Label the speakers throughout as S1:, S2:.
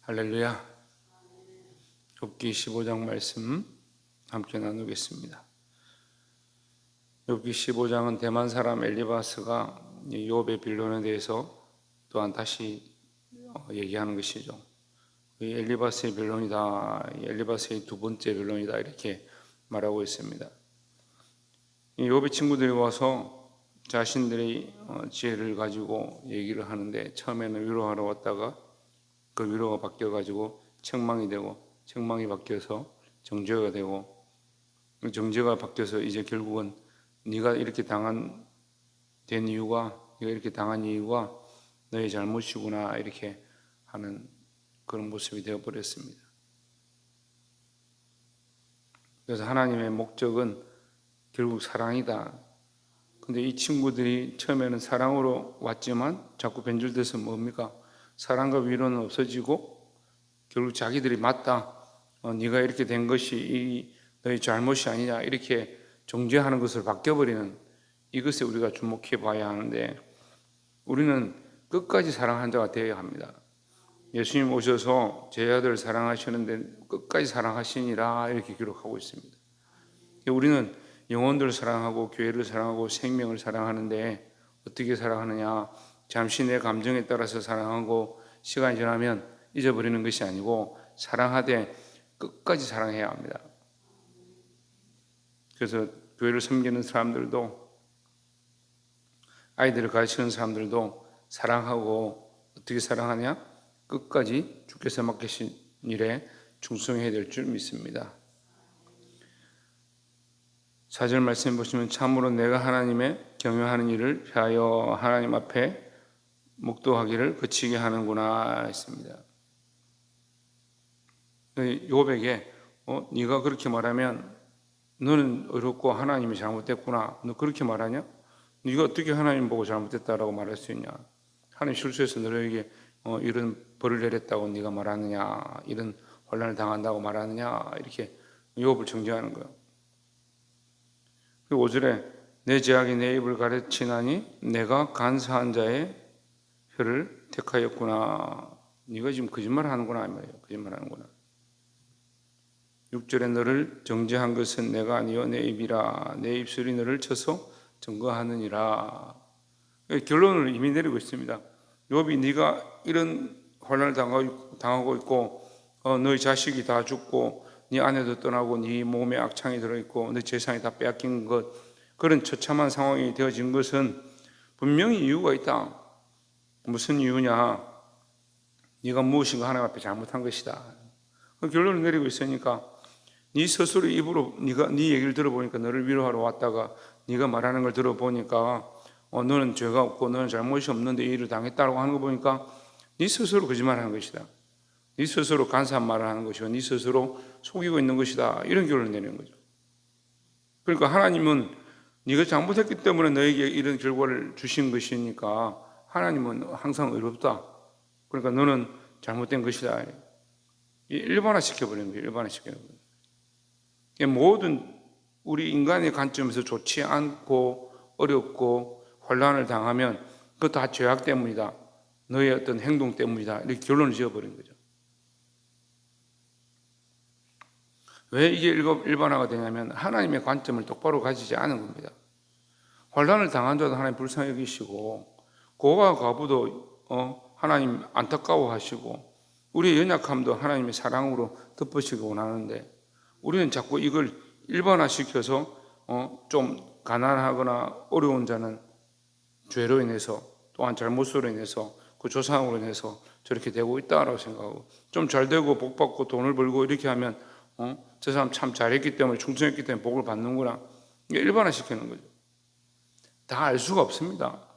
S1: 할렐루야. 욥기 15장 말씀 함께 나누겠습니다. 욥기 15장은 대만 사람 엘리바스가 욥의 빌론에 대해서 또한 다시 얘기하는 것이죠. 엘리바스의 빌론이다, 엘리바스의 두 번째 빌론이다, 이렇게 말하고 있습니다. 욥의 친구들이 와서 자신들의 지혜를 가지고 얘기를 하는데, 처음에는 위로하러 왔다가 그 위로가 바뀌어가지고 책망이 되고, 책망이 바뀌어서 정죄가 되고, 정죄가 바뀌어서 이제 결국은 네가 이렇게 된 이유가, 네가 이렇게 당한 이유가 너의 잘못이구나, 이렇게 하는 그런 모습이 되어버렸습니다. 그래서 하나님의 목적은 결국 사랑이다. 근데 이 친구들이 처음에는 사랑으로 왔지만 자꾸 변질돼서 뭡니까? 사랑과 위로는 없어지고 결국 자기들이 맞다, 네가 이렇게 된 것이 너의 잘못이 아니냐, 이렇게 정죄하는 것으로 바뀌어버리는 이것에 우리가 주목해 봐야 하는데, 우리는 끝까지 사랑한 자가 되어야 합니다. 예수님 오셔서 제자들을 사랑하시는데 끝까지 사랑하시니라, 이렇게 기록하고 있습니다. 우리는 영혼들을 사랑하고 교회를 사랑하고 생명을 사랑하는데, 어떻게 사랑하느냐? 잠시 내 감정에 따라서 사랑하고 시간이 지나면 잊어버리는 것이 아니고, 사랑하되 끝까지 사랑해야 합니다. 그래서 교회를 섬기는 사람들도, 아이들을 가르치는 사람들도 사랑하고, 어떻게 사랑하냐? 끝까지 주께서 맡기신 일에 충성해야 될 줄 믿습니다. 4절 말씀 보시면, 참으로 내가 하나님의 경외하는 일을 피하여 하나님 앞에 묵도하기를 그치게 하는구나 했습니다. 욥에게 네가 그렇게 말하면 너는 어렵고 하나님이 잘못됐구나, 너 그렇게 말하냐? 네가 어떻게 하나님 보고 잘못됐다라고 말할 수 있냐? 하나님 실수해서 너에게 이런 벌을 내렸다고 네가 말하느냐? 이런 혼란을 당한다고 말하느냐? 이렇게 욥을 정죄하는 거예요. 그리고 5절에 내 죄악이 내 입을 가르치나니 내가 간사한 자의 혀를 택하였구나. 네가 지금 거짓말하는구나, 이 말이에요. 거짓말하는구나. 6절에 너를 정죄한 것은 내가 아니요 내 입이라. 내 입술이 너를 쳐서 증거하느니라. 결론을 이미 내리고 있습니다. 욥이 네가 이런 혼란을 당하고 있고, 너희 자식이 다 죽고 네 아내도 떠나고 네 몸에 악창이 들어있고 네 재산이 다 빼앗긴 것, 그런 처참한 상황이 되어진 것은 분명히 이유가 있다. 무슨 이유냐? 네가 무엇인가 하나님 앞에 잘못한 것이다. 그 결론을 내리고 있으니까, 네 스스로 입으로 네 얘기를 들어보니까, 너를 위로하러 왔다가 네가 말하는 걸 들어보니까 너는 죄가 없고 너는 잘못이 없는데 이 일을 당했다고 하는 거 보니까 네 스스로 거짓말하는 것이다. 네 스스로 간사한 말을 하는 것이고 네 스스로 속이고 있는 것이다. 이런 결론을 내리는 거죠. 그러니까 하나님은 네가 잘못했기 때문에 너에게 이런 결과를 주신 것이니까 하나님은 항상 의롭다. 그러니까 너는 잘못된 것이다. 일반화시켜버리는 거예요. 일반화시켜버리는 거예요. 모든 우리 인간의 관점에서 좋지 않고 어렵고 혼란을 당하면 그거 다 죄악 때문이다, 너의 어떤 행동 때문이다, 이렇게 결론을 지어버린 거죠. 왜 이게 일반화가 되냐면 하나님의 관점을 똑바로 가지지 않은 겁니다. 혼란을 당한 자도 하나님 불쌍히 여기시고, 고와 과부도 하나님 안타까워하시고, 우리의 연약함도 하나님의 사랑으로 덮으시기 원하는데, 우리는 자꾸 이걸 일반화시켜서 좀 가난하거나 어려운 자는 죄로 인해서, 또한 잘못으로 인해서, 그 조상으로 인해서 저렇게 되고 있다라고 생각하고, 좀 잘되고 복받고 돈을 벌고 이렇게 하면 저 사람 참 잘했기 때문에, 충성했기 때문에 복을 받는구나, 이게 일반화시키는 거죠. 다 알 수가 없습니다.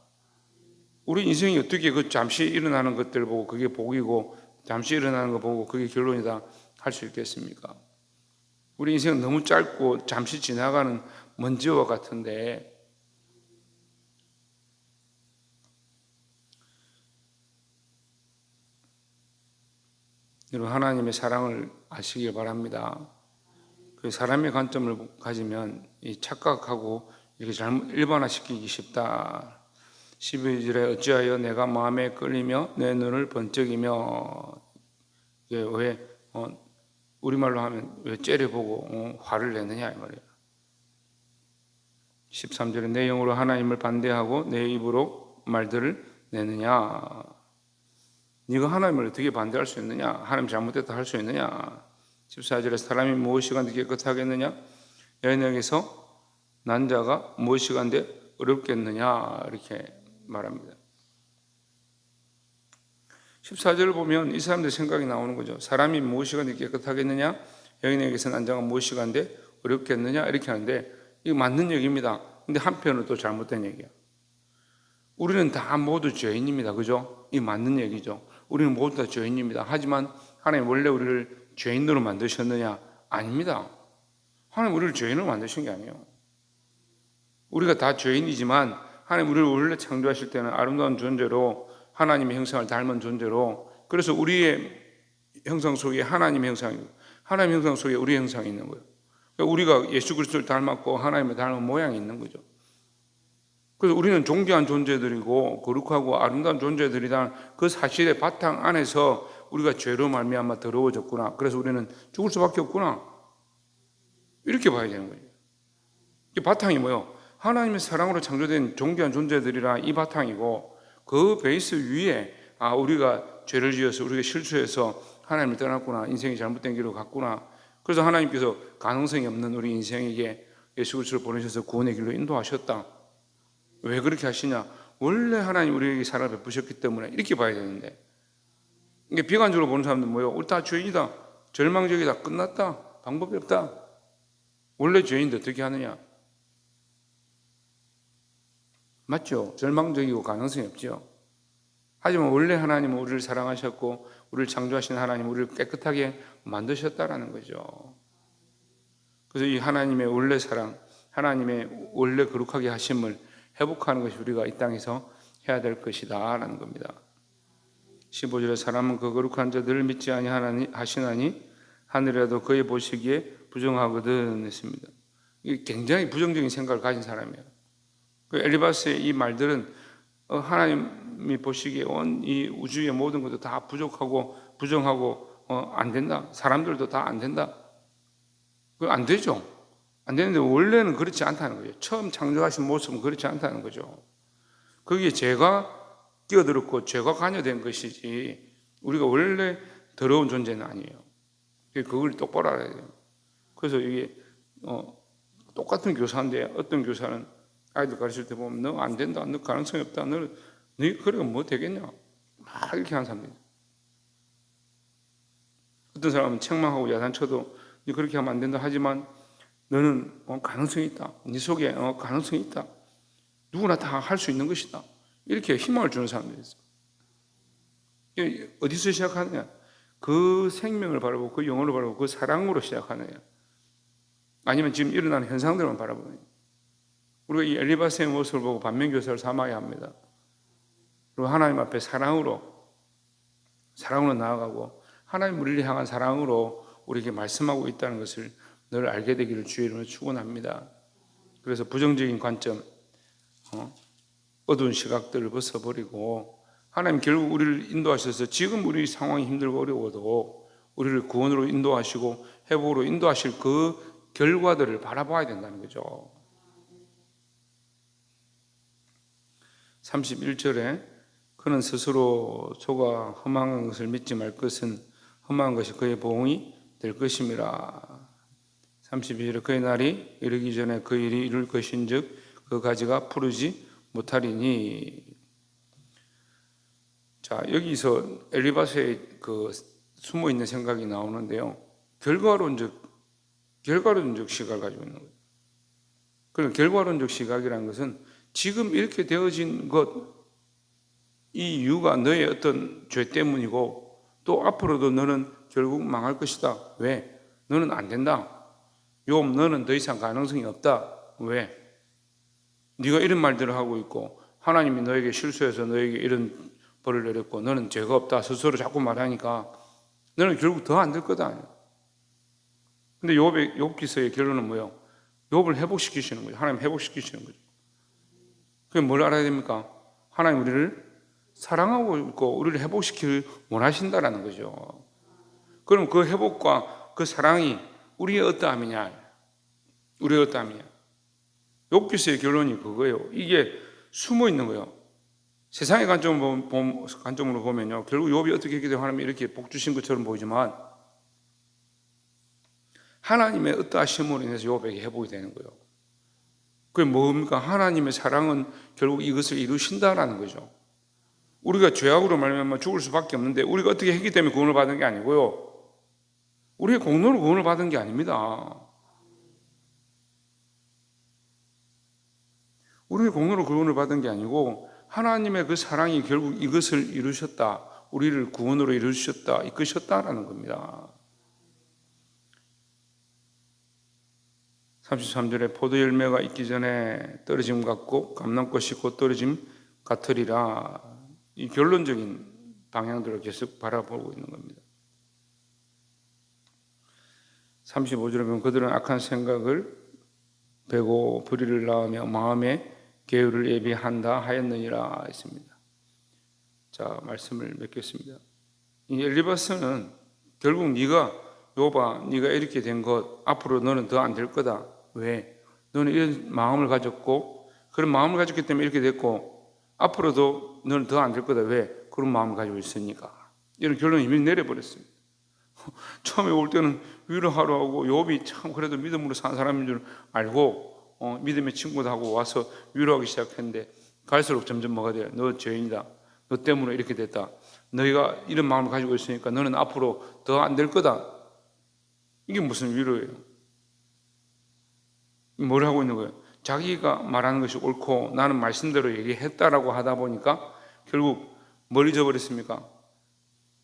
S1: 우리 인생이 어떻게 그 잠시 일어나는 것들 보고 그게 복이고, 잠시 일어나는 거 보고 그게 결론이다 할 수 있겠습니까? 우리 인생은 너무 짧고 잠시 지나가는 먼지와 같은데, 여러분, 하나님의 사랑을 아시길 바랍니다. 그 사람의 관점을 가지면 착각하고 이렇게 잘못 일반화시키기 쉽다. 12절에 어찌하여 내가 마음에 끌리며 내 눈을 번쩍이며, 이게 왜 우리말로 하면 왜 째려보고 화를 내느냐 이 말이야. 13절에 내 영으로 하나님을 반대하고 내 입으로 말들을 내느냐. 네가 하나님을 어떻게 반대할 수 있느냐? 하나님 잘못됐다 할 수 있느냐? 14절에 사람이 무엇이 간데 깨끗하겠느냐? 여인에게서 난 자가 무엇이 간데 어렵겠느냐? 이렇게 말합니다. 14절을 보면 이 사람들 생각이 나오는 거죠. 사람이 무엇이 간데 깨끗하겠느냐? 여인에게서 난 자가 무엇이 간데 어렵겠느냐? 이렇게 하는데 이거 맞는 얘기입니다. 근데 한편으로 또 잘못된 얘기야. 우리는 다 모두 죄인입니다. 그죠? 이 맞는 얘기죠. 우리는 모두 다 죄인입니다. 하지만 하나님 원래 우리를 죄인으로 만드셨느냐? 아닙니다. 하나님 우리를 죄인으로 만드신 게 아니에요. 우리가 다 죄인이지만 하나님 우리를 원래 창조하실 때는 아름다운 존재로 하나님의 형상을 닮은 존재로, 그래서 우리의 형상 속에 하나님의 형상이, 하나님의 형상 속에 우리의 형상이 있는 거예요. 그러니까 우리가 예수 그리스도를 닮았고 하나님을 닮은 모양이 있는 거죠. 그래서 우리는 존귀한 존재들이고 거룩하고 아름다운 존재들이라는 그 사실의 바탕 안에서 우리가 죄로 말미암아 더러워졌구나. 그래서 우리는 죽을 수밖에 없구나. 이렇게 봐야 되는 거예요. 이 바탕이 뭐예요? 하나님의 사랑으로 창조된 존귀한 존재들이라 이 바탕이고, 그 베이스 위에 우리가 죄를 지어서 우리가 실수해서 하나님을 떠났구나. 인생이 잘못된 길로 갔구나. 그래서 하나님께서 가능성이 없는 우리 인생에게 예수 그리스도를 보내셔서 구원의 길로 인도하셨다. 왜 그렇게 하시냐? 원래 하나님 우리에게 사랑을 베푸셨기 때문에 이렇게 봐야 되는데, 이게 비관적으로 보는 사람들은 뭐예요? 우리 다 죄인이다, 절망적이다, 끝났다, 방법이 없다. 원래 죄인인데 어떻게 하느냐? 맞죠? 절망적이고 가능성이 없죠. 하지만 원래 하나님은 우리를 사랑하셨고 우리를 창조하신 하나님은 우리를 깨끗하게 만드셨다라는 거죠. 그래서 이 하나님의 원래 사랑, 하나님의 원래 거룩하게 하심을 회복하는 것이 우리가 이 땅에서 해야 될 것이다 라는 겁니다. 15절에 사람은 그 거룩한 자들을 믿지 아니하시나니 하늘이라도 그의 보시기에 부정하거든 했습니다. 이게 굉장히 부정적인 생각을 가진 사람이에요. 엘리바스의 이 말들은 하나님이 보시기에 온 이 우주의 모든 것도 다 부족하고 부정하고 안 된다. 사람들도 다 안 된다. 그거 안 되죠. 안 되는데 원래는 그렇지 않다는 거죠. 처음 창조하신 모습은 그렇지 않다는 거죠. 거기에 죄가 끼어들었고 죄가 관여된 것이지 우리가 원래 더러운 존재는 아니에요. 그걸 똑바로 알아야 돼요. 그래서 이게 똑같은 교사인데 어떤 교사는 아이들 가르칠 때 보면 너 안 된다, 너 가능성이 없다, 너 그래가 뭐 되겠냐 막 이렇게 하는 사람입니다. 어떤 사람은 책망하고 야단쳐도 너 그렇게 하면 안 된다 하지만 너는 가능성이 있다, 네 속에 가능성이 있다, 누구나 다 할 수 있는 것이다, 이렇게 희망을 주는 사람들이 있어요. 어디서 시작하느냐? 그 생명을 바라보고 그 영혼을 바라보고 그 사랑으로 시작하느냐, 아니면 지금 일어나는 현상들만 바라보느냐. 우리가 이 엘리바스의 모습을 보고 반면교사를 삼아야 합니다. 그리고 하나님 앞에 사랑으로 나아가고 하나님 우리를 향한 사랑으로 우리에게 말씀하고 있다는 것을 늘 알게 되기를 주의 이름으로 축원합니다. 그래서 부정적인 관점, 어두운 시각들을 벗어버리고 하나님 결국 우리를 인도하셔서 지금 우리 상황이 힘들고 어려워도 우리를 구원으로 인도하시고 회복으로 인도하실 그 결과들을 바라봐야 된다는 거죠. 31절에 그는 스스로 소가 험한 것을 믿지 말 것은 험한 것이 그의 보응이 될 것임이라. 32절에 그의 날이 이르기 전에 그 일이 이룰 것인즉 그 가지가 푸르지 못하리니. 자, 여기서 엘리바스의 그 숨어 있는 생각이 나오는데요. 결과론적 시각을 가지고 있는 거예요. 그러니까 결과론적 시각이라는 것은 지금 이렇게 되어진 것, 이 이유가 너의 어떤 죄 때문이고 또 앞으로도 너는 결국 망할 것이다. 왜? 너는 안 된다. 욥, 너는 더 이상 가능성이 없다. 왜? 네가 이런 말들을 하고 있고 하나님이 너에게 실수해서 너에게 이런 벌을 내렸고 너는 죄가 없다 스스로 자꾸 말하니까 너는 결국 더 안 될 거다. 근데 욥기서의 결론은 뭐예요? 욥을 회복시키시는 거죠. 하나님 회복시키시는 거죠. 그게 뭘 알아야 됩니까? 하나님 우리를 사랑하고 있고 우리를 회복시키길 원하신다라는 거죠. 그럼 그 회복과 그 사랑이 우리의 어떠함이냐? 우리의 어떠함이냐? 욥기서의 결론이 그거예요. 이게 숨어 있는 거예요. 세상의 관점으로 보면요, 결국 욥이 어떻게 했기 때문에 하나님이 이렇게 복 주신 것처럼 보이지만 하나님의 어떠하심으로 인해서 욥에게 회복이 되는 거예요. 그게 뭡니까? 하나님의 사랑은 결국 이것을 이루신다라는 거죠. 우리가 죄악으로 말미암아 죽을 수밖에 없는데 우리가 어떻게 했기 때문에 구원을 받은 게 아니고요, 우리의 공로로 구원을 받은 게 아닙니다. 우리의 공로로 구원을 받은 게 아니고 하나님의 그 사랑이 결국 이것을 이루셨다, 우리를 구원으로 이루셨다, 이끄셨다라는 겁니다. 33절에 포도 열매가 있기 전에 떨어짐 같고 감람꽃이 곧 떨어짐 같으리라. 이 결론적인 방향들을 계속 바라보고 있는 겁니다. 35절에 보면 그들은 악한 생각을 베고 불의를 낳으며 마음에 계율을 예비한다 하였느니라 했습니다. 자, 말씀을 맺겠습니다. 이 엘리바스는 결국 네가 욥아, 네가 이렇게 된 것 앞으로 너는 더 안 될 거다. 왜? 너는 이런 마음을 가졌고 그런 마음을 가졌기 때문에 이렇게 됐고 앞으로도 너는 더 안 될 거다. 왜? 그런 마음을 가지고 있으니까. 이런 결론을 이미 내려버렸습니다. 처음에 올 때는 위로하러 하고 욥이 참 그래도 믿음으로 산 사람인 줄 알고 믿음의 친구도 하고 와서 위로하기 시작했는데 갈수록 점점 뭐가 돼요? 너 죄인이다. 너 때문에 이렇게 됐다. 너희가 이런 마음을 가지고 있으니까 너는 앞으로 더 안 될 거다. 이게 무슨 위로예요? 뭘 하고 있는 거예요? 자기가 말하는 것이 옳고 나는 말씀대로 얘기했다라고 하다 보니까 결국 뭘 잊어버렸습니까?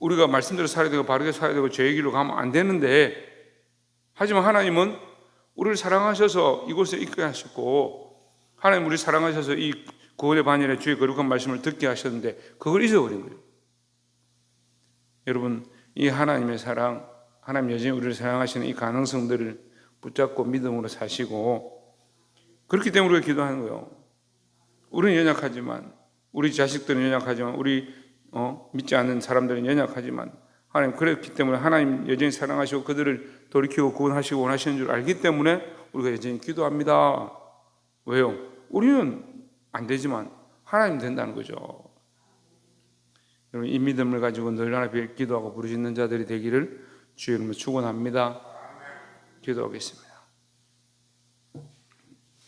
S1: 우리가 말씀대로 살아야 되고 바르게 살아야 되고 죄의 길로 가면 안 되는데, 하지만 하나님은 우리를 사랑하셔서 이곳에 있게 하셨고 하나님 우리를 사랑하셔서 이 구원의 반열에 주의 거룩한 말씀을 듣게 하셨는데 그걸 잊어버린 거예요. 여러분, 이 하나님의 사랑, 하나님 여전히 우리를 사랑하시는 이 가능성들을 붙잡고 믿음으로 사시고, 그렇기 때문에 우리가 기도하는 거예요. 우리는 연약하지만, 우리 자식들은 연약하지만, 우리 믿지 않는 사람들은 연약하지만 하나님 그렇기 때문에 하나님 여전히 사랑하시고 그들을 돌이키고 구원하시고 원하시는 줄 알기 때문에 우리가 여전히 기도합니다. 왜요? 우리는 안 되지만 하나님 된다는 거죠. 여러분, 이 믿음을 가지고 늘 하나님 기도하고 부르짖는 자들이 되기를 주의 이름으로 축원합니다. 기도하겠습니다.